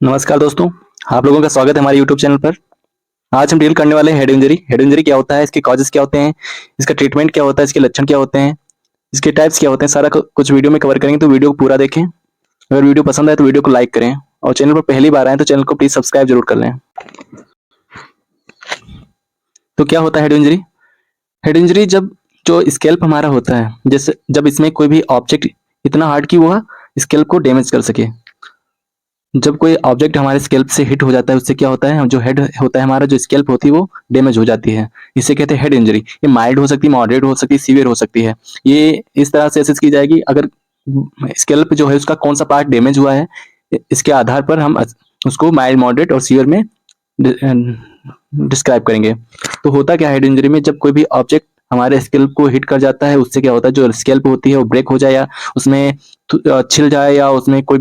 नमस्कार दोस्तों, आप लोगों का स्वागत है हमारे यूट्यूब चैनल पर। आज हम डील करने वाले हैं हेड इंजरी। हेड इंजरी क्या होता है, इसके कॉजेस क्या होते हैं, इसका ट्रीटमेंट क्या होता है, इसके लक्षण क्या होते हैं, इसके टाइप्स क्या होते हैं, सारा कुछ वीडियो में कवर करेंगे। तो वीडियो को पूरा देखें। अगर वीडियो पसंद आए तो वीडियो को लाइक करें और चैनल पर पहली बार आए तो चैनल को प्लीज सब्सक्राइब जरूर कर लें। तो क्या होता है हेड इंजरी? हेड इंजरी जब जो स्कैल्प हमारा होता है, जैसे जब इसमें कोई भी ऑब्जेक्ट इतना हार्ड कि वह स्कैल्प को डैमेज कर सके। जब कोई ऑब्जेक्ट हमारे स्कैल्प से हिट हो जाता है, उससे क्या होता है, जो हेड होता है हमारा, जो स्कैल्प होती है वो डैमेज हो जाती है। इसे कहते हैं हेड इंजरी। ये माइल्ड हो सकती है, मॉडरेट हो सकती है, सीवियर हो सकती है। ये इस तरह से असेस की जाएगी, अगर स्कैल्प जो है उसका कौन सा पार्ट डैमेज हुआ है, इसके आधार पर हम उसको माइल्ड, मॉडरेट और सीवियर में डिस्क्राइब करेंगे। तो होता क्या है हेड इंजरी में, जब कोई भी ऑब्जेक्ट हमारे स्कैल्प को हिट कर जाता है, उससे क्या होता है, जो स्कैल्प होती है वो ब्रेक हो जाए या उसमें छिल जाए या उसमें कोई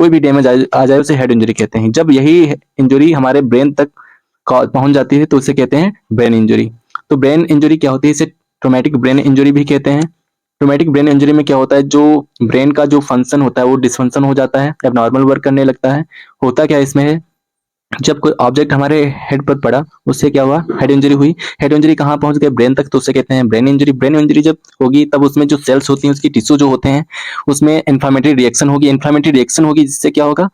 भी डैमेज आ जाए, उसे हेड इंजरी कहते हैं। जब यही इंजरी हमारे ब्रेन तक पहुंच जाती है तो उसे कहते हैं ब्रेन इंजरी। तो ब्रेन इंजरी क्या होती है, इसे ट्रोमेटिक ब्रेन इंजरी भी कहते हैं। ट्रोमेटिक ब्रेन इंजरी में क्या होता है, जो ब्रेन का जो फंक्शन होता है वो डिसफंक्शन हो जाता है, अब नॉर्मल वर्क करने लगता है। होता क्या इसमें है, जब कोई ऑब्जेक्ट हमारे हेड पर पड़ा, उससे क्या हुआ, हेड इंजरी हुई। हेड इंजरी कहाँ पहुंच गए, ब्रेन तक, तो उसे कहते हैं ब्रेन इंजरी। ब्रेन इंजरी जब होगी तब उसमें जो सेल्स होती हैं, उसकी टिश्यू जो होते हैं, उसमें इन्फ्लामेटरी रिएक्शन होगी। इन्फ्लामेटरी रिएक्शन होगी जिससे क्या होगा,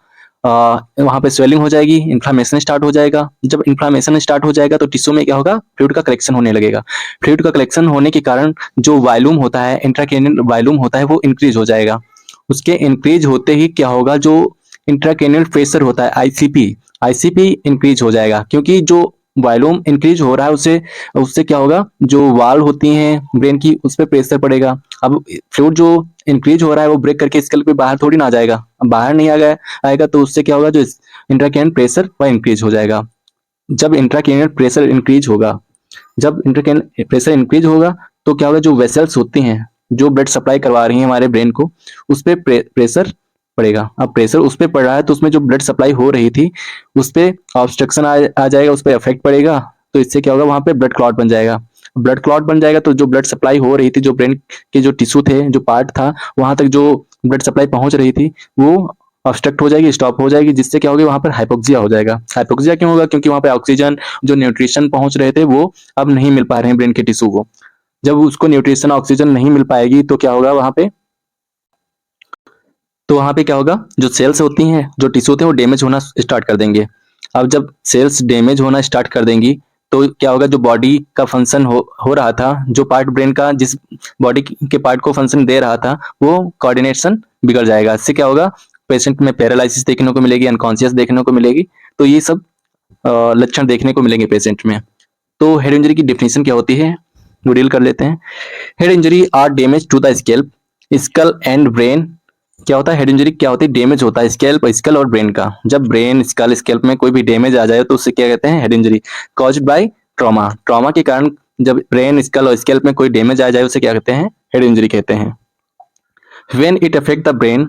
वहां पे स्वेलिंग हो जाएगी, इन्फ्लामेशन स्टार्ट हो जाएगा। जब इन्फ्लामेशन स्टार्ट हो जाएगा तो टिश्यू में क्या होगा, फ्लूइड का कलेक्शन होने लगेगा। फ्लूइड का कलेक्शन होने के कारण जो वायलूम होता है, इंट्राक्रैनियल वायलूम होता है, वो इंक्रीज हो जाएगा। उसके इंक्रीज होते ही क्या होगा, जो इंट्राक्रैनियल प्रेशर होता है, आईसीपी, आईसीपी इंक्रीज हो जाएगा। क्योंकि जो वॉल्यूम इंक्रीज हो रहा है, उससे उससे क्या होगा, जो वाल होती हैं ब्रेन की, उस पर प्रेशर पड़ेगा। अब फ्लूइड जो इंक्रीज हो रहा है वो ब्रेक करके स्कल पे बाहर थोड़ी ना आ जाएगा। अब बाहर नहीं आएगा तो उससे क्या होगा, जो इंट्राक्रैनियल प्रेशर वह इंक्रीज हो जाएगा। जब इंट्राक्रैनियल प्रेशर इंक्रीज होगा, जब इंट्राक्रैनियल प्रेशर इंक्रीज होगा तो क्या होगा, जो वेसल्स होती हैं जो ब्लड सप्लाई करवा रही हैं हमारे ब्रेन को, उस पर प्रेशर पड़ेगा। अब प्रेशर उस पर पड़ रहा है तो उसमें जो ब्लड सप्लाई हो रही थी उस पर ऑब्स्ट्रक्शन आ जाएगा, उस पर इफेक्ट पड़ेगा। तो इससे क्या होगा, वहां पे ब्लड क्लॉट बन जाएगा। ब्लड क्लॉट बन जाएगा तो जो ब्लड सप्लाई हो रही थी, जो ब्रेन के जो टिश्यू थे, जो पार्ट था, वहां तक जो ब्लड सप्लाई पहुंच रही थी वो ऑब्स्ट्रक्ट हो जाएगी, स्टॉप हो जाएगी, जिससे क्या होगी, वहां पर हाइपोक्सिया हो जाएगा। हाइपोक्सिया क्यों होगा, क्योंकि वहां पे ऑक्सीजन, जो न्यूट्रिशन पहुंच रहे थे, वो अब नहीं मिल पा रहे हैं ब्रेन के टिश्यू को। जब उसको न्यूट्रिशन, ऑक्सीजन नहीं मिल पाएगी तो क्या होगा वहां पे, तो वहां पे क्या होगा, जो सेल्स होती हैं, जो टिश्यू होते हैं, वो डैमेज होना स्टार्ट कर देंगे। अब जब सेल्स डैमेज होना स्टार्ट कर देंगी तो क्या होगा, जो बॉडी का फंक्शन हो रहा था, जो पार्ट ब्रेन का जिस बॉडी के पार्ट को फंक्शन दे रहा था, वो कोऑर्डिनेशन बिगड़ जाएगा। इससे क्या होगा, पेशेंट में पैरालिसिस देखने को मिलेगी, अनकॉन्शियस देखने को मिलेगी। तो ये सब लक्षण देखने को मिलेंगे पेशेंट में। तो हेड इंजरी की डेफिनेशन क्या होती है, वो डील कर लेते हैं। Head injury are damage to the scalp, skull and brain. क्या होता है हेड इंजरी, क्या होती है, डैमेज होता है स्कल और ब्रेन का। जब ब्रेन, स्कल, स्कैल्प में कोई भी डैमेज आ जाए तो उससे क्या कहते हैं, head injury. Caused by trauma, trauma के कारण जब ब्रेन, स्कल और स्कैल्प में कोई डैमेज आ जाए उसे क्या कहते हैं, हेड इंजरी कहते हैं। When it affect the brain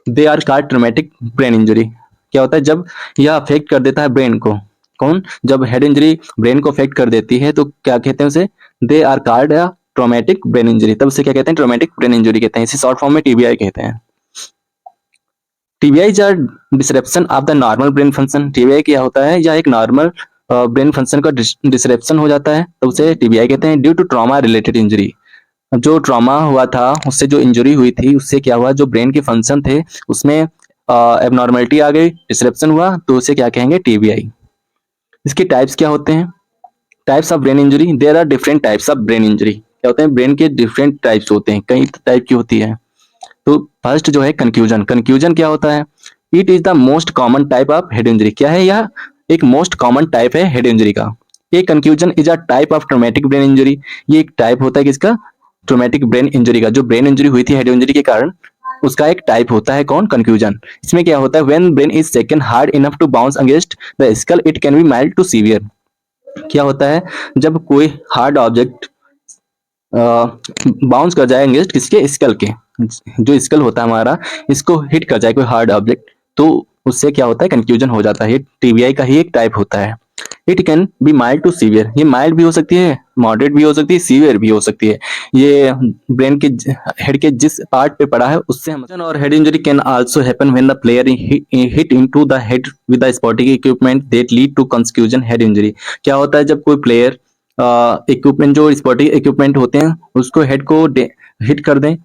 they are called traumatic brain injury. क्या होता है, जब यह अफेक्ट कर देता है ब्रेन को, कौन, जब हेड इंजरी ब्रेन को अफेक्ट कर देती है तो क्या कहते हैं उसे, they are called traumatic brain injury. तब उसे क्या कहते हैं, ट्रॉमेटिक ब्रेन इंजरी कहते हैं। इसे शॉर्ट फॉर्म में टीबीआई कहते हैं। TBI is a disruption of the normal brain function. TBI क्या होता है, यह एक नॉर्मल ब्रेन फंक्शन का डिसरप्शन हो जाता है, तो उसे टीबीआई कहते हैं। Due to trauma related injury, जो ट्रॉमा हुआ था, उससे जो इंजरी हुई थी, उससे क्या हुआ, जो ब्रेन के फंक्शन थे उसमें एबनॉर्मलिटी आ गई, डिसरप्शन हुआ, तो उसे क्या कहेंगे, टीबीआई। इसके टाइप्स क्या होते हैं, types of brain injury, there are different types of brain injury. क्या होते हैं, ब्रेन के डिफरेंट टाइप्स होते हैं, कई टाइप की होती है। तो फर्स्ट जो है कंक्यूजन। कंक्यूजन क्या होता है, it is the most common type of head injury. क्या है, यह एक मोस्ट कॉमन टाइप है हेड इंजरी का। ये concussion is a type of traumatic brain injury. ये एक टाइप होता है किसका, ट्रोमेटिक ब्रेन इंजरी का। जो ब्रेन इंजरी हुई थी हेड इंजरी के कारण, उसका एक टाइप होता है कौन, कंक्यूजन। इसमें क्या होता है, when brain is second hard enough to bounce against the skull it can be mild to severe. क्या होता है, जब कोई हार्ड ऑब्जेक्ट बाउंस कर जाए अगेंस्ट किसके, स्कल के, जो स्कल होता है हमारा, इसको हिट कर जाए कोई हार्ड ऑब्जेक्ट, तो उससे क्या होता है, कंफ्यूजन हो जाता है। टीबीआई का ही एक टाइप होता है। It can be mild to severe, ये माइल्ड भी हो सकती है, मॉडरेट भी हो सकती है, सीवियर भी हो सकती है। ये ब्रेन के हेड के जिस पार्ट पे पड़ा है उससे हम। और head injury can also happen when the player hit into the head with the sporting equipment that lead to confusion head injury. क्या होता है जब कोई प्लेयर इक्विपमेंट जो स्पोर्टिंग इक्विपमेंट होते हैं उसको हेड को हिट कर दें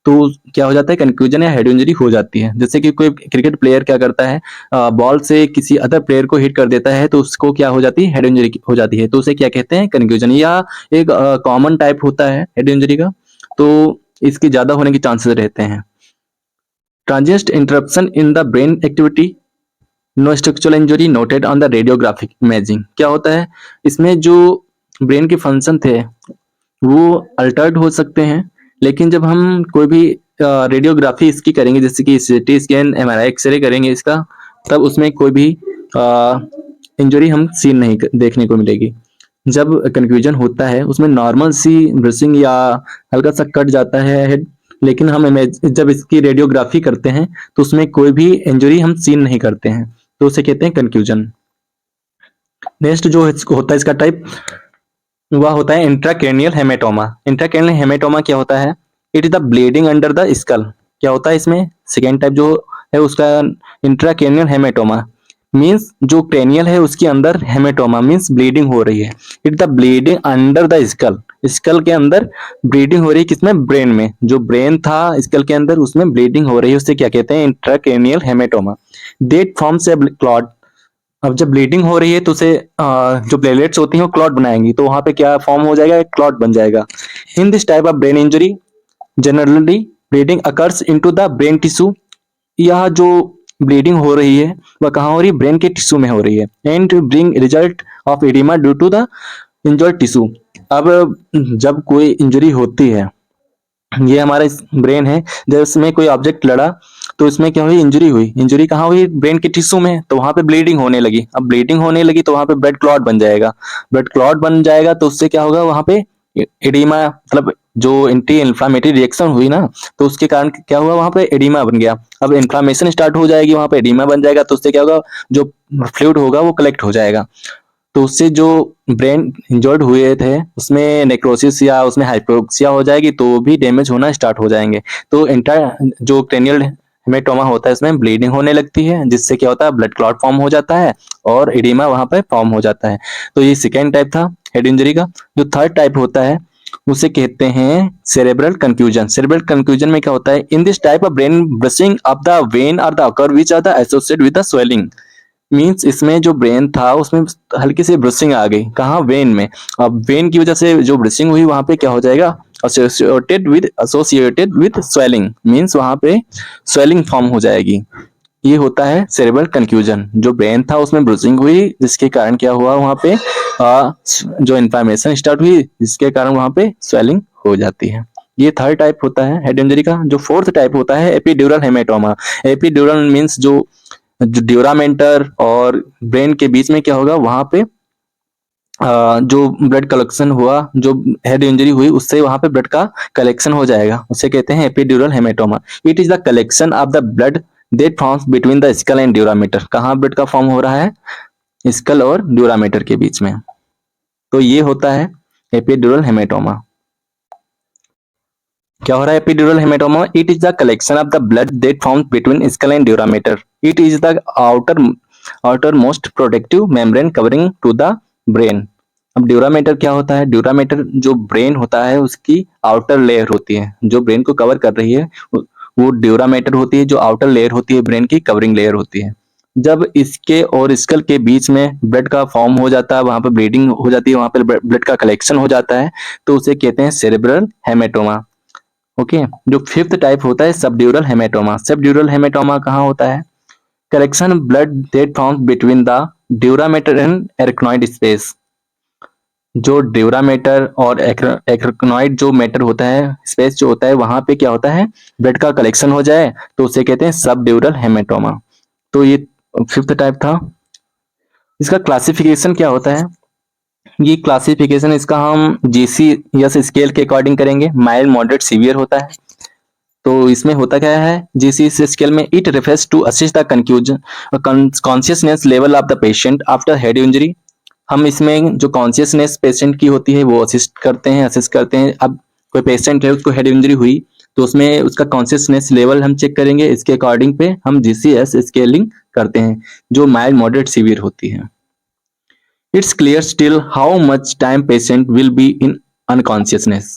तो क्या हो जाता है, कंफ्यूजन या हेड इंजरी हो जाती है। जैसे कि कोई क्रिकेट प्लेयर क्या करता है, बॉल से किसी अदर प्लेयर को हिट कर देता है तो उसको क्या हो जाती है, हेड इंजरी हो जाती है, तो उसे क्या कहते हैं, कंफ्यूजन। या एक कॉमन टाइप होता है हेड इंजरी का, तो इसकी ज्यादा होने के चांसेस रहते हैं। Transient interruption in the brain activity, no structural injury noted on the radiographic imaging. क्या होता है, इसमें जो ब्रेन के फंक्शन थे वो अल्टर्ड हो सकते हैं, लेकिन जब हम कोई भी रेडियोग्राफी इसकी करेंगे, जैसे कि सीटी स्कैन, एमआरआई, एक्सरे करेंगे इसका, तब उसमें कोई भी इंजरी हम सीन नहीं देखने को मिलेगी। जब कंफ्यूजन होता है उसमें नॉर्मल सी ब्रशिंग या हल्का सा कट जाता है हेड, लेकिन हम जब इसकी रेडियोग्राफी करते हैं तो उसमें कोई भी इंजरी हम सीन नहीं करते हैं, तो उसे कहते हैं कंफ्यूजन। नेक्स्ट जो होता है इसका टाइप, वह होता है इंट्राक्रैनियल हेमेटोमा। इंट्राक्रैनियल हेमेटोमा क्या होता है, it is the bleeding under the skull. क्या होता है इसमें, सेकेंड टाइप जो है उसका इंट्राक्रैनियल हेमेटोमा मींस जो क्रेनियल है उसके अंदर हेमेटोमा मींस ब्लीडिंग हो रही है। It the bleeding under the skull, skull के अंदर ब्लीडिंग हो रही है, किसमें, ब्रेन में। जो ब्रेन था स्कल के अंदर उसमें ब्लीडिंग हो रही है, उससे क्या कहते हैं, intracranial hematoma. That forms a clot. अब जब ब्लीडिंग हो रही है तो उसे जो प्लेटलेट्स होती हैं वो क्लॉट बनाएंगी, तो वहां पे क्या फॉर्म हो जाएगा, एक क्लॉट बन जाएगा। इन this type of brain injury generally bleeding occurs into the brain tissue. यह जो ब्लीडिंग हो रही है वह कहाँ हो रही है, ब्रेन के टिश्यू में हो रही है। And bring result of edema due to the injured tissue. अब जब कोई इंजरी होती है, ये हमारा ब्रेन है, जब इसमें कोई ऑब्जेक्ट लड़ा तो इसमें क्या हुई, इंजरी हुई। इंजरी कहाँ हुई, ब्रेन के टिश्यू में, तो वहां पे ब्लीडिंग होने लगी। अब ब्लीडिंग होने लगी तो वहां पे ब्लड क्लॉट बन जाएगा। ब्लड क्लॉट बन जाएगा तो उससे क्या होगा, वहां पे एडिमा, मतलब जो एंटी इन्फ्लामेटरी रिएक्शन हुई ना, तो उसके कारण क्या हुआ, वहां पे एडिमा बन गया। अब इन्फ्लामेशन स्टार्ट हो जाएगी, वहां पे एडिमा बन जाएगा, तो उससे क्या होगा, जो फ्लूइड होगा वो कलेक्ट हो जाएगा। तो उससे जो ब्रेन इंजर्ड हुए थे उसमें नेक्रोसिस या उसमें हाइपोक्सिया हो जाएगी, तो भी डैमेज होना स्टार्ट हो जाएंगे। तो इंटर जो क्रेनियल हेमेटोमा होता है इसमें ब्लीडिंग होने लगती है, जिससे क्या होता है, ब्लड क्लॉट फॉर्म हो जाता है और एडिमा वहां पे फॉर्म हो जाता है। तो ये सेकेंड टाइप था हेड इंजरी का। जो थर्ड टाइप होता है उसे कहते हैं सेरेब्रल कंफ्यूजन। सेरेब्रल कंफ्यूजन में क्या होता है, in this type of brain bruising of the vein are the occur which are the associated with the swelling. Means इसमें जो ब्रेन था उसमें हल्की सी ब्रशिंग आ गई, कहाँ, वेन में। अब वेन की वजह से जो ब्रशिंग हुई वहां पे क्या हो जाएगा, एसोसिएटेड विद स्वेलिंग मीन्स वहां पे स्वेलिंग फॉर्म हो जाएगी। ये होता है सेरेब्रल कंफ्यूजन। जो ब्रेन था उसमें ब्रशिंग हुई जिसके कारण क्या हुआ, वहां पे जो इन्फ्लामेशन स्टार्ट हुई जिसके कारण वहां पे स्वेलिंग हो जाती है। ये थर्ड टाइप होता है हेड इंजरी का। जो फोर्थ टाइप होता है एपिड्यूरल हेमेटोमा। एपिड्यूरल मीन्स जो ड्यूरामेंटर और ब्रेन के बीच में क्या होगा, वहां पे जो ब्लड कलेक्शन हुआ, जो हेड इंजरी हुई उससे वहां पे ब्लड का कलेक्शन हो जाएगा, उसे कहते हैं epidural hematoma. It is the collection of the blood that forms between the skull and dura mater. कहाँ ब्लड का फॉर्म हो रहा है, स्कल और ड्यूरामीटर के बीच में। तो ये होता है एपिड्यूरल हेमेटोमा। क्या हो रहा है epidural hematoma, it is the collection of the blood that forms between skull and dura mater. It is the outermost protective membrane covering to the brain. अब ड्यूरामीटर क्या होता है, ड्यूरामीटर जो ब्रेन होता है उसकी आउटर लेयर होती है, जो ब्रेन को कवर कर रही है वो ड्यूरामीटर होती है। जो आउटर लेयर होती है ब्रेन की कवरिंग लेयर होती है। जब इसके और स्कल के बीच में ब्लड का फॉर्म हो जाता है, वहां पर ब्लीडिंग हो जाती है, वहां पर ब्लड का कलेक्शन हो जाता है, तो उसे कहते हैं सेरेब्रल हेमेटोमा। ओके। जो फिफ्थ टाइप होता है सबड्यूरल हेमेटोमा। सबड्यूरल हेमेटोमा कहाँ होता है, correction blood that forms between the dura mater and arachnoid space. जो ड्यूरामेटर और एरेक्नॉइड जो मैटर होता है, स्पेस जो होता है, वहां पे क्या होता है, ब्लड का कलेक्शन हो जाए तो उसे कहते हैं सबड्यूरल हेमेटोमा। तो ये फिफ्थ टाइप था। इसका क्लासिफिकेशन क्या होता है, ये क्लासिफिकेशन इसका हम जीसीएस स्केल के अकॉर्डिंग करेंगे। माइल्ड, मॉडरेट, सीवियर होता है। तो इसमें होता क्या है, जीसीएस स्केल में it refers to assist the confusion consciousness level of the patient after head injury. हम इसमें जो कॉन्शियसनेस पेशेंट की होती है वो असिस्ट करते हैं। अब कोई पेशेंट है उसको हेड इंजरी हुई तो उसमें उसका कॉन्शियसनेस लेवल हम चेक करेंगे, इसके अकॉर्डिंग पे हम जीसीएस स्केलिंग करते हैं जो माइल्ड मॉडरेट सीवियर होती है। It's clear still how much time patient will be in unconsciousness.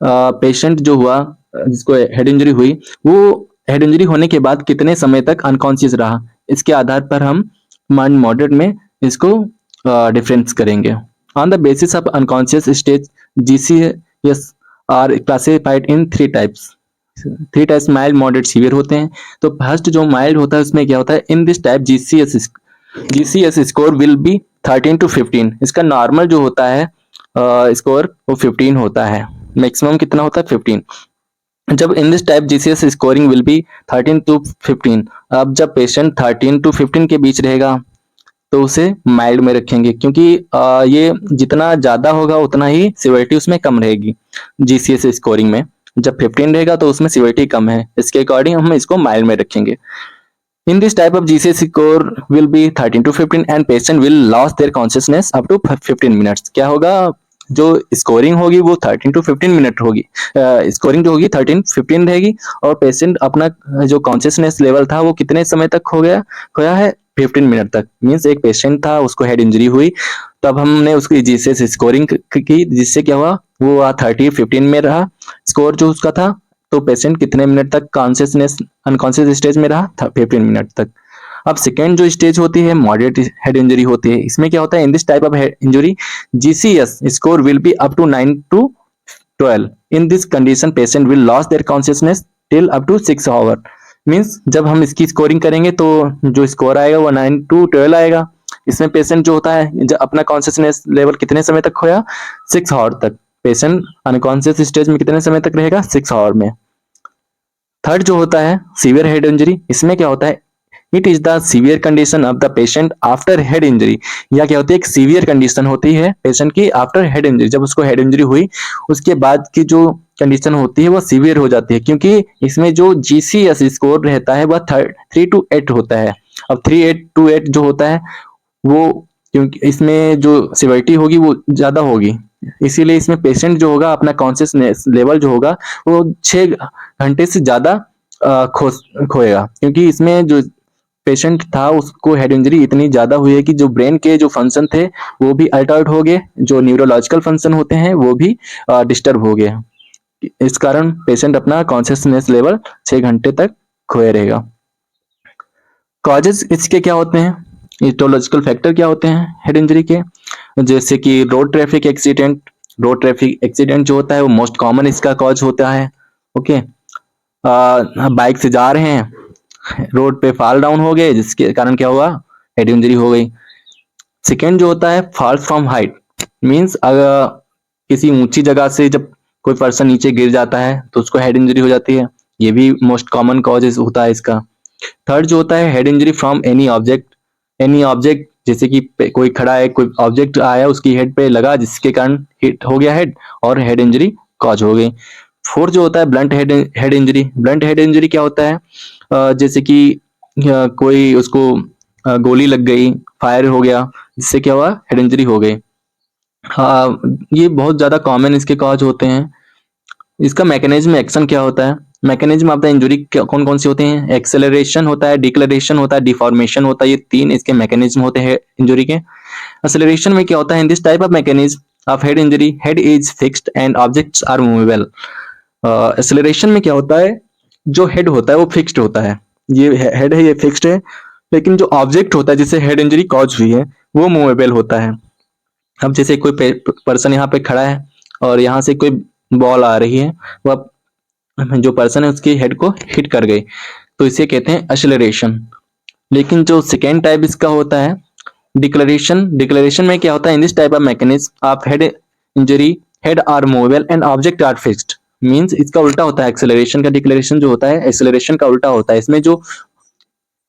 Patient जो हुआ जिसको हेड इंजरी हुई वो हेड इंजरी होने के बाद कितने समय तक अनकॉन्शियस रहा, इसके आधार पर हम माइल्ड मॉडरेट में इसको डिफरेंस करेंगे। On the basis of unconscious stage GCS are classified in three types mild moderate severe होते हैं। तो फर्स्ट जो माइल्ड होता है उसमें क्या होता है, in this type GCS score will B 13 to 15। इसका नॉर्मल जो होता है स्कोर वो 15 होता है, मैक्सिमम कितना होता है 15। जब इन this type GCS scoring will be 13 to 15। अब जब पेशेंट 13 to 15 के बीच रहेगा तो उसे माइल्ड में रखेंगे, क्योंकि ये जितना ज्यादा होगा उतना ही सिवियरिटी उसमें कम रहेगी। जीसीएस स्कोरिंग में जब 15 रहेगा तो उसमें सिवियरिटी कम है, इसके अकॉर्डिंग हम इसको माइल्ड में रखेंगे। In this type of GCS score will be 13 to 15 and patient will lose their consciousness up to 15 minutes। क्या होगा, जो स्कोरिंग होगी वो 13 to 15 मिनट होगी, स्कोरिंग जो होगी 13-15 रहेगी और पेशेंट अपना जो कॉन्शियसनेस लेवल था वो कितने समय तक खोया है 15 मिनट तक। मींस एक पेशेंट था उसको हेड इंजरी हुई तब हमने उसकी जीसीएस स्कोरिंग की, जिससे क्या हुआ वो 30-15 में रहा स्कोर जो उसका था, तो पेशेंट कितने मिनट तक कॉन्शियसनेस अनकॉन्शियस स्टेज में रहा था 15 मिनट तक। अब सेकेंड जो स्टेज होती है मॉडरेट हेड इंजरी होती है, इसमें क्या होता है, in this type of head injury GCS score will be up to 9 to 12। In this condition patient will loss their consciousness till up to 6 hour. Means जब हम इसकी स्कोरिंग करेंगे तो जो स्कोर आएगा वो 9 to 12 आएगा। इसमें पेशेंट जो होता है जब अपना कॉन्शियसनेस लेवल कितने समय तक खोया 6 आवर तक। पेशेंट अनकॉन्शियस स्टेज में कितने समय तक रहेगा 6 आवर में। थर्ड जो होता है सीवियर हेड इंजरी, इसमें क्या होता है, it is the severe condition of the patient after head injury. या क्या होती है, एक सीवियर कंडीशन होती है पेशेंट की आफ्टर हेड इंजरी, जब उसको हेड इंजरी हुई उसके बाद की जो कंडीशन होती है वो सीवियर हो जाती है, क्योंकि इसमें जो जीसीएस स्कोर रहता है वह 3 to 8 होता है। अब 3 to 8 जो होता है वो, क्योंकि इसमें जो सिवियरिटी होगी वो ज्यादा होगी, इसीलिए इसमें पेशेंट जो होगा अपना कॉन्शियसनेस लेवल जो होगा वो 6 घंटे से ज्यादा खोएगा, क्योंकि इसमें जो पेशेंट था उसको हेड इंजरी इतनी ज्यादा हुई है कि जो ब्रेन के जो फंक्शन थे वो भी अल्टर्ड हो गए, जो न्यूरोलॉजिकल फंक्शन होते हैं वो भी डिस्टर्ब हो गए। इस कारण पेशेंट अपना कॉन्शियसनेस लेवल 6 घंटे तक खोए रहेगा। कॉजेज इसके क्या होते हैं, इटोलॉजिकल फैक्टर क्या होते हैं हेड इंजरी के, जैसे कि road traffic accident. Road traffic accident जो होता है वो मोस्ट कॉमन इसका कॉज होता है। ओके, बाइक से जा रहे हैं, रोड पे फॉल डाउन हो गए जिसके कारण क्या हुआ हेड इंजरी हो गई। सेकेंड जो होता है फॉल फ्रॉम हाइट, मींस अगर किसी ऊंची जगह से जब कोई पर्सन नीचे गिर जाता है तो उसको हेड इंजरी हो जाती है, ये भी मोस्ट कॉमन कॉज होता है इसका। थर्ड जो होता है head injury from any object, जैसे कि कोई खड़ा है, कोई ऑब्जेक्ट आया उसकी हेड पे लगा जिसके कारण हिट हो गया हेड और हेड इंजरी कॉज हो गई। फोर्थ जो होता है blunt head injury. Blunt head injury क्या होता है, जैसे कि कोई उसको गोली लग गई, फायर हो गया जिससे क्या हुआ हेड इंजरी हो गई। हाँ, ये बहुत ज्यादा कॉमन इसके कॉज होते हैं। इसका मैकेनिज्म एक्शन क्या होता है, मैकेनिज्म ऑफ द इंजरी कौन कौन से होते हैं, एक्सेलरेशन होता है, डिक्लेरेशन होता है, डिफॉर्मेशन होता है, ये 3 इसके मैकेनिज्म होते हैं इंजरी के। एक्सेलरेशन में क्या होता है, in this type of mechanism of head injury head is fixed and objects are movable. Acceleration में क्या होता है, जो हेड होता है वो फिक्स्ड होता है, ये हेड है ये फिक्स्ड है, लेकिन जो ऑब्जेक्ट होता है जिससे हेड इंजरी कॉज हुई है वो मूवेबल होता है। अब जैसे कोई पर्सन यहाँ पे खड़ा है और यहाँ से कोई बॉल आ रही है, वह जो पर्सन है उसकी हेड को हिट कर गई, तो इसे कहते हैं एक्सेलरेशन। लेकिन जो सेकेंड टाइप इसका होता है डिक्लेरेशन। डिक्लेरेशन में क्या होता है, in this type of mechanism of head injury head are movable and object are fixed. Means इसका उल्टा होता है एक्सेलरेशन का, डिक्लेरेशन जो होता है एक्सेलरेशन का उल्टा होता है। इसमें जो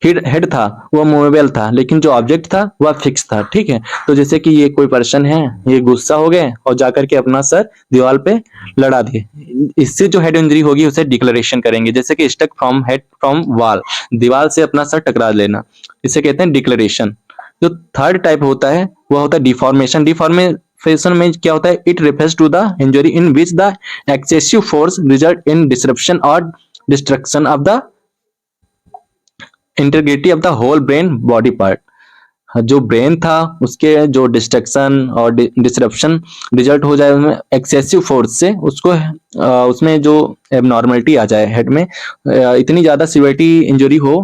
हेड था वो मूवेबल था लेकिन जो ऑब्जेक्ट था वह फिक्स था। ठीक है, तो जैसे कि ये कोई पर्सन है, ये गुस्सा हो गए और जाकर के अपना सर दीवार पे लड़ा दिए, इससे जो हेड इंजरी होगी उसे डिक्लेरेशन करेंगे। जैसे कि stuck from head from wall, दीवार से अपना सर टकरा लेना, इसे कहते हैं डिक्लेरेशन। जो थर्ड टाइप होता है वह होता है डिफॉर्मेशन। डिफॉर्मेशन में क्या होता है, it refers to the injury in which the excessive force result in disruption और destruction of the integrity of the whole brain body part. जो ब्रेन था उसके जो डिस्ट्रक्शन और डिसरप्शन रिजल्ट हो जाए उसमें एक्सेसिव फोर्स से, उसको उसमें जो एबनॉर्मलिटी आ जाए हेड में, इतनी ज्यादा सिवियरिटी इंजरी हो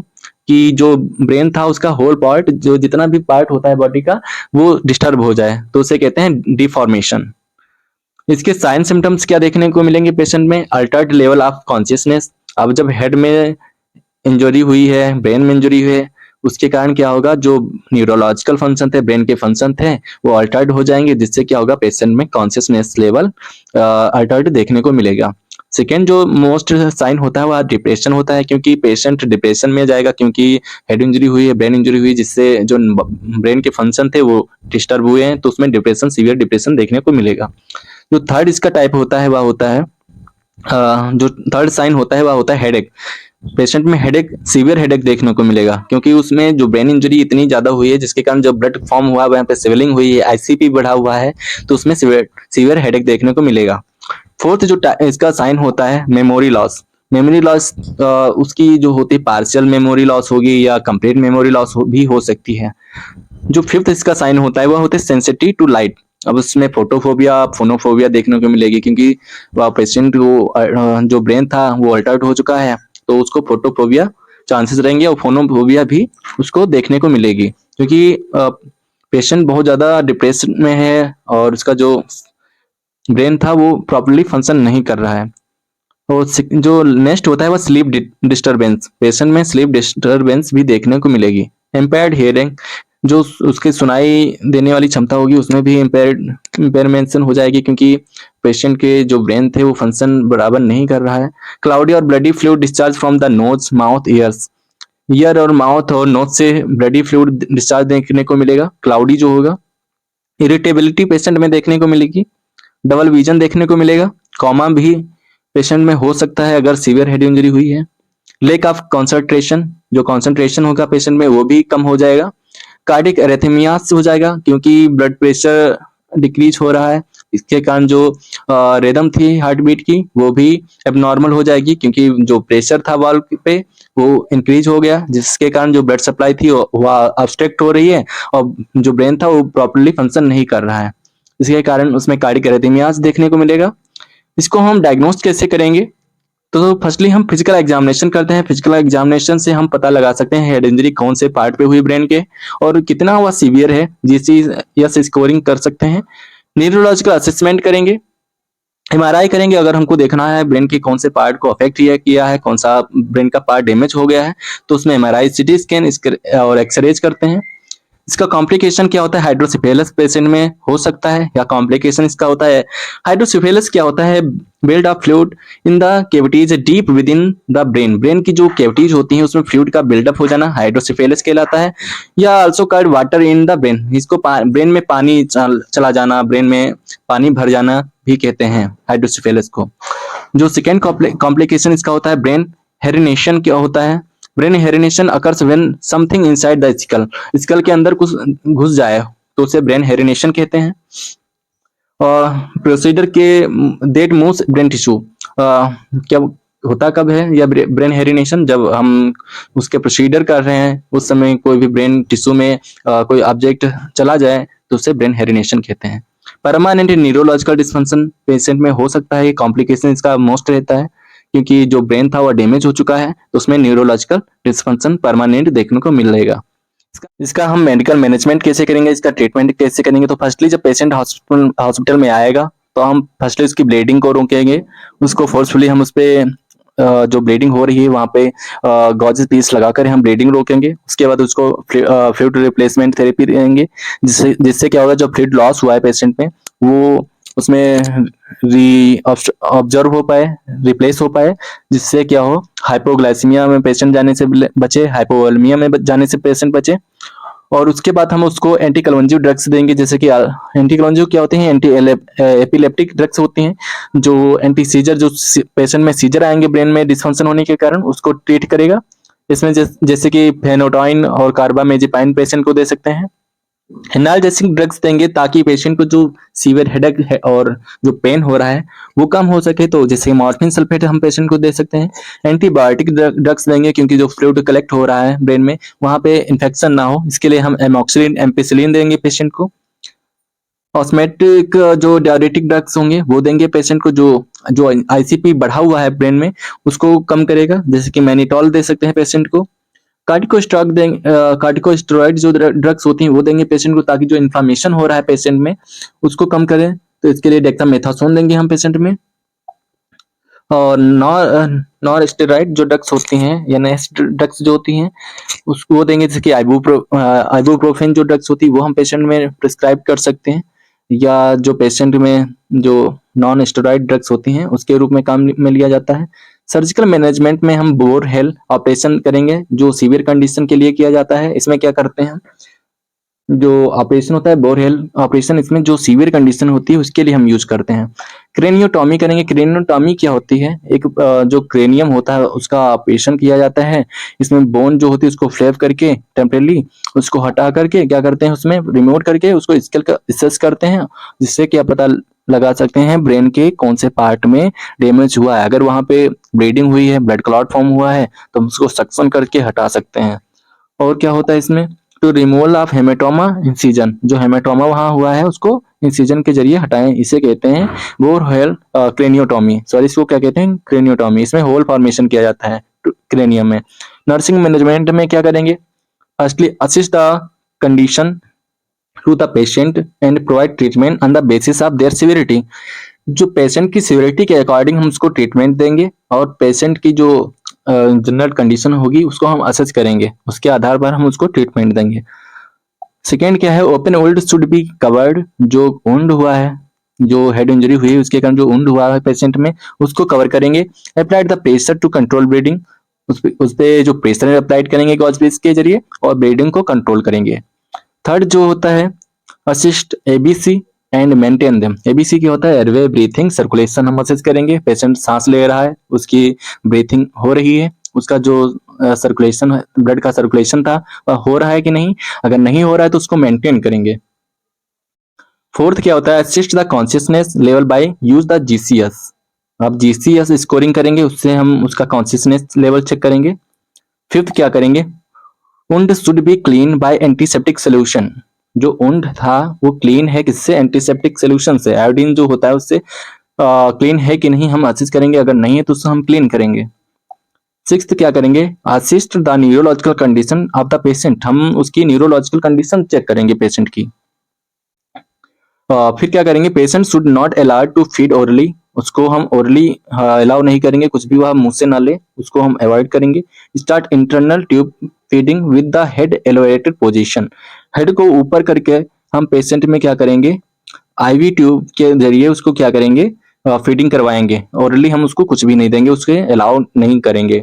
कि जो ब्रेन था उसका होल पार्ट, जो जितना भी पार्ट होता है बॉडी का, वो डिस्टर्ब हो जाए, तो उसे कहते हैं डिफॉर्मेशन। इसके साइन सिम्टम्स क्या देखने को मिलेंगे पेशेंट में, अल्टर्ड लेवल ऑफ कॉन्शियसनेस। अब जब हेड में इंजरी हुई है, ब्रेन में इंजरी हुई है, उसके कारण क्या होगा, जो न्यूरोलॉजिकल फंक्शन थे, ब्रेन के फंक्शन थे, वो अल्टर्ड हो जाएंगे, जिससे क्या होगा, पेशेंट में कॉन्शियसनेस लेवल अल्टर्ड देखने को मिलेगा। सेकेंड जो मोस्ट साइन होता है वह डिप्रेशन होता है, क्योंकि पेशेंट डिप्रेशन में जाएगा, क्योंकि हेड इंजरी हुई है, ब्रेन इंजरी हुई, जिससे जो ब्रेन के फंक्शन थे वो डिस्टर्ब हुए हैं, तो उसमें डिप्रेशन, सीवियर डिप्रेशन देखने को मिलेगा। जो थर्ड इसका टाइप होता है वह होता है जो थर्ड साइन होता है वह होता है हेडेक। पेशेंट में हेडेक, सीवियर हेडेक देखने को मिलेगा, क्योंकि उसमें जो ब्रेन इंजरी इतनी ज्यादा हुई है जिसके कारण जो ब्लड फॉर्म हुआ है वहाँ पे स्वेलिंग हुई है, आईसीपी बढ़ा हुआ है, तो उसमें सीवियर हेडेक देखने को मिलेगा। फोर्थ जो इसका साइन होता है मेमोरी लॉस। मेमोरी लॉस उसकी जो होती है पार्शियल मेमोरी लॉस होगी या कंप्लीट मेमोरी लॉस भी हो सकती है। जो फिफ्थ इसका साइन होता है वह होता है सेंसिटिव टू लाइट। अब उसमें फोटोफोबिया, फोनोफोबिया देखने को मिलेगी, क्योंकि पेशेंट को जो ब्रेन था वो अल्टर्ड हो चुका है, तो उसको फोटोफोबिया चांसेस रहेंगे, और फोनोफोबिया भी उसको देखने को मिलेगी, क्योंकि पेशेंट बहुत ज्यादा डिप्रेशन में है और उसका जो ब्रेन था वो प्रॉपरली फंक्शन नहीं कर रहा है। और जो नेक्स्ट होता है वो स्लीप डिस्टरबेंस। पेशेंट में स्लीप डिस्टरबेंस भी देखने को मिलेगी। इम्पेयर्ड हियरिंग, जो उसकी सुनाई देने वाली क्षमता होगी उसमें भी इम्पेयरमेंशन हो जाएगी, क्योंकि पेशेंट के जो ब्रेन थे वो फंक्शन बराबर नहीं कर रहा है। क्लाउडी और bloody fluid discharge from the nose, mouth, years. Year और माउथ और नोज से ब्लडी फ्लूइड डिस्चार्ज देखने को मिलेगा, क्लाउडी जो होगा। इरिटेबिलिटी पेशेंट में देखने को मिलेगी। डबल विजन देखने को मिलेगा। कॉमा भी पेशेंट में हो सकता है अगर सीवियर हेड इंजरी हुई है। लेक ऑफ कंसंट्रेशन, जो कंसंट्रेशन होगा पेशेंट में वो भी कम हो जाएगा। कार्डिक एरिथमियास हो जाएगा, क्योंकि ब्लड प्रेशर डिक्रीज हो रहा है, इसके कारण जो रिदम थी हार्ट बीट की वो भी एबनॉर्मल हो जाएगी, क्योंकि जो प्रेशर था वाल्व पे वो इंक्रीज हो गया, जिसके कारण जो ब्लड सप्लाई थी वो ऑब्स्ट्रक्ट हो रही है, और जो ब्रेन था वो प्रॉपरली फंक्शन नहीं कर रहा है, इसके कारण उसमें कार्डिक एरिथमियास देखने को मिलेगा। इसको हम डायग्नोस्ट कैसे करेंगे, तो फर्स्टली हम फिजिकल एग्जामिनेशन करते हैं। फिजिकल एग्जामिनेशन से हम पता लगा सकते हैं हेड इंजरी कौन से पार्ट पे हुई ब्रेन के और कितना वह सीवियर है, जिससे यस स्कोरिंग कर सकते हैं। न्यूरोलॉजिकल असेसमेंट करेंगे, एमआरआई करेंगे, अगर हमको देखना है ब्रेन के कौन से पार्ट को अफेक्ट किया है, कौन सा ब्रेन का पार्ट डैमेज हो गया है, तो उसमें एमआरआई, सीटी स्कैन और एक्सरेज करते हैं। इसका कॉम्प्लिकेशन क्या होता है, हाइड्रोसिफेलस पेशेंट में हो सकता है, या कॉम्प्लिकेशन इसका होता है हाइड्रोसिफेलस क्या होता है, build of fluid in the cavities deep with in the brain. Brain की जो कैविटीज होती हैं उसमें फ्लूइड का बिल्डअप हो जाना हाइड्रोसिफेलस कहलाता है। या also called water in the brain, इसको ब्रेन में पानी चला जाना, ब्रेन में पानी भर जाना भी कहते हैं हाइड्रोसिफेलस को। जो सेकेंड कॉम्प्लिकेशन इसका होता है ब्रेन हेरिनेशन क्या होता है। Brain herniation occurs when something inside the skull, skull के अंदर कुछ घुस जाए तो उसे ब्रेन हेरिनेशन कहते हैं। और प्रोसीजर के डेट मूव्स ब्रेन टिश्यू, क्या होता कब है या ब्रेन हेरिनेशन, जब हम उसके प्रोसीजर कर रहे हैं उस समय कोई भी ब्रेन टिश्यू में कोई ऑब्जेक्ट चला जाए तो उसे ब्रेन हेरिनेशन कहते हैं। परमानेंट न्यूरोलॉजिकल डिस्फंक्शन पेशेंट में हो सकता है, कॉम्प्लिकेशन इसका मोस्ट रहता है, क्योंकि जो ब्रेन था वो डैमेज हो चुका है, तो उसमें न्यूरोलॉजिकल डिस्फंक्शन परमानेंट देखने को मिल रहेगा। इसका हम मेडिकल मैनेजमेंट कैसे करेंगे, इसका ट्रीटमेंट कैसे करेंगे, तो फर्स्टली जब पेशेंट हॉस्पिटल में आएगा तो हम फर्स्टली उसकी ब्लीडिंग को रोकेंगे, उसको फोर्सफुली हम उस पर जो ब्लीडिंग हो रही है वहाँ पे गॉजेस पीस लगाकर हम ब्लीडिंग रोकेंगे। उसके बाद उसको फ्लूइड रिप्लेसमेंट थेरेपी देंगे, जिससे क्या होगा, जो फ्लूइड लॉस हुआ है पेशेंट में वो उसमें ऑब्जर्व हो पाए, रिप्लेस हो पाए, जिससे क्या हो, हाइपोग्लाइसीमिया में पेशेंट जाने से बचे, हाइपोवोलेमिया में जाने से पेशेंट बचे। और उसके बाद हम उसको एंटी कन्वल्सिव ड्रग्स देंगे, जैसे कि एंटी कन्वल्सिव क्या होते हैं, एंटी एपिलेप्टिक ड्रग्स होती हैं, जो एंटी सीजर, जो पेशेंट में सीजर आएंगे ब्रेन में डिसफंक्शन होने के कारण, उसको ट्रीट करेगा। इसमें जैसे कि फेनोटाइन और कार्बामेजेपाइन पेशेंट को दे सकते हैं। एनाल्जेसिक ड्रग्स देंगे ताकि पेशेंट को जो सीवियर हेडेक है और जो पेन हो रहा है वो कम हो सके, तो जैसे मॉर्फिन सल्फेट हम पेशेंट को दे सकते हैं। एंटीबायोटिक ड्रग्स देंगे क्योंकि जो फ्लूइड कलेक्ट हो रहा है ब्रेन में वहां पे इन्फेक्शन ना हो, इसके लिए हम एमॉक्सिलिन एम्पिसिलिन देंगे पेशेंट को। ऑस्मेटिक जो डायरेटिक ड्रग्स होंगे वो देंगे पेशेंट को, जो जो आईसीपी बढ़ा हुआ है ब्रेन में उसको कम करेगा, जैसे कि मैनिटॉल दे सकते हैं पेशेंट को। कार्टिकोस्टेरॉइड देंगे, कार्टिकोस्टेरॉइड जो ड्रग्स होती हैं वो देंगे पेशेंट को ताकि जो इन्फ्लामेशन हो रहा है पेशेंट में उसको कम करें, तो इसके लिए डेक्सामेथासोन देंगे हम पेशेंट में। और नॉन स्टेरॉइड जो ड्रग्स होती हैं या नेक्स्ट ड्रग्स जो होती हैं उसको वो देंगे, जैसे कि आइबुप्रोफेन जो ड्रग्स होती है वो हम पेशेंट में प्रिस्क्राइब कर सकते हैं, या जो पेशेंट में जो नॉन स्टेरॉइड ड्रग्स होती हैं उसके रूप में काम में लिया जाता है। सर्जिकल मैनेजमेंट में हम बोरहेल ऑपरेशन करेंगे जो सीवियर कंडीशन के लिए किया जाता है। इसमें क्या करते हैं, जो ऑपरेशन होता है बोरहेल ऑपरेशन, इसमें जो सीवियर कंडीशन होती है उसके लिए हम यूज करते हैं। क्रेनियोटॉमी करेंगे। क्रेनियोटॉमी क्या होती है, एक जो क्रेनियम होता है उसका ऑपरेशन किया जाता है। इसमें बोन जो होती है उसको फ्लेप करके टेम्परेली उसको हटा करके क्या करते हैं, उसमें रिमूव करके उसको स्केल का असेस करते हैं, जिससे क्या पता लगा सकते हैं ब्रेन के कौन से पार्ट में डैमेज हुआ है। अगर वहां पे ब्लीडिंग हुई है, ब्लड क्लॉट फॉर्म हुआ है, तो हम उसको सक्शन करके हटा सकते हैं। और क्या होता है इसमें, to removal of hematoma incision, जो हेमेटोमा वहां हुआ है उसको इंसिजन के जरिए हटाएं, इसे कहते हैं बोरहेल क्रेनियोटॉमी। सॉरी, इसको क्या कहते हैं, क्रेनियोटॉमी। इसमें होल फॉर्मेशन किया जाता है क्रेनियम में। नर्सिंग मैनेजमेंट में क्या करेंगे, firstly assist the condition to the patient and provide treatment on the basis of their severity. जो पेशेंट की सिवियरिटी के अकॉर्डिंग हम उसको ट्रीटमेंट देंगे, और पेशेंट की जो जनरल कंडीशन होगी उसको हम असेस करेंगे, उसके आधार पर हम उसको ट्रीटमेंट देंगे। सेकेंड क्या है, open wound should be covered. जो वुंड हुआ है, जो हेड इंजरी हुई है उसके कारण जो वुंड हुआ है पेशेंट में उसको कवर करेंगे। Applied the pressure to control bleeding, उस पे जो प्रेशर अप्लाइड करेंगे गॉज बेस के जरिए और ब्लीडिंग को कंट्रोल करेंगे। थर्ड जो होता है assist ABC and maintain them. ABC क्या होता है, एयरवे ब्रीथिंग सर्कुलेशन हम असिस्ट करेंगे। पेशेंट सांस ले रहा है, उसकी ब्रीथिंग हो रही है, उसका जो सर्कुलेशन ब्लड का सर्कुलेशन था वह हो रहा है कि नहीं, अगर नहीं हो रहा है तो उसको मेंटेन करेंगे। फोर्थ क्या होता है, assist the consciousness level by use the GCS. आप जीसीएस स्कोरिंग करेंगे, उससे हम उसका कॉन्शियसनेस लेवल चेक करेंगे। फिफ्थ क्या करेंगे, wound should be clean bye antiseptic solution. जो वुंड था वो क्लीन है किससे, एंटीसेप्टिक सोल्यूशन से, आयोडीन जो होता है उससे क्लीन है कि नहीं हम असिस्ट करेंगे, अगर नहीं है तो उससे हम क्लीन करेंगे। सिक्स्थ क्या करेंगे, assist the neurological condition of the patient. हम उसकी न्यूरोलॉजिकल कंडीशन चेक करेंगे पेशेंट की। फिर क्या करेंगे, patient should not allowed to feed orally. उसको हम ओरली अलाउ नहीं करेंगे, कुछ भी वह मुंह से ना ले, उसको हम अवॉइड करेंगे। Start internal tube feeding with the head elevated position. Head को ऊपर करके हम पेशेंट में क्या करेंगे, आईवी ट्यूब के जरिए उसको क्या करेंगे, फीडिंग करवाएंगे। ओरली हम उसको कुछ भी नहीं देंगे, उसके अलाउ नहीं करेंगे।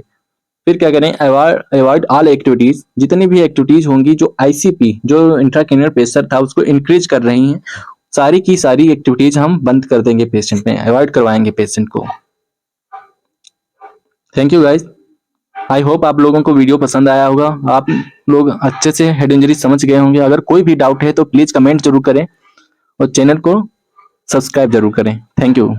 फिर क्या करें, अवॉइड ऑल एक्टिविटीज। जितनी भी एक्टिविटीज होंगी जो आईसीपी जो इंट्राक्रेनियल प्रेशर था उसको इंक्रीज कर रही हैं, सारी की सारी एक्टिविटीज हम बंद कर देंगे पेशेंट में, अवॉइड करवाएंगे पेशेंट को। Thank you guys, I hope आप लोगों को वीडियो पसंद आया होगा, आप लोग अच्छे से हेड इंजरी समझ गए होंगे। अगर कोई भी डाउट है तो प्लीज कमेंट जरूर करें और चैनल को सब्सक्राइब जरूर करें। Thank you.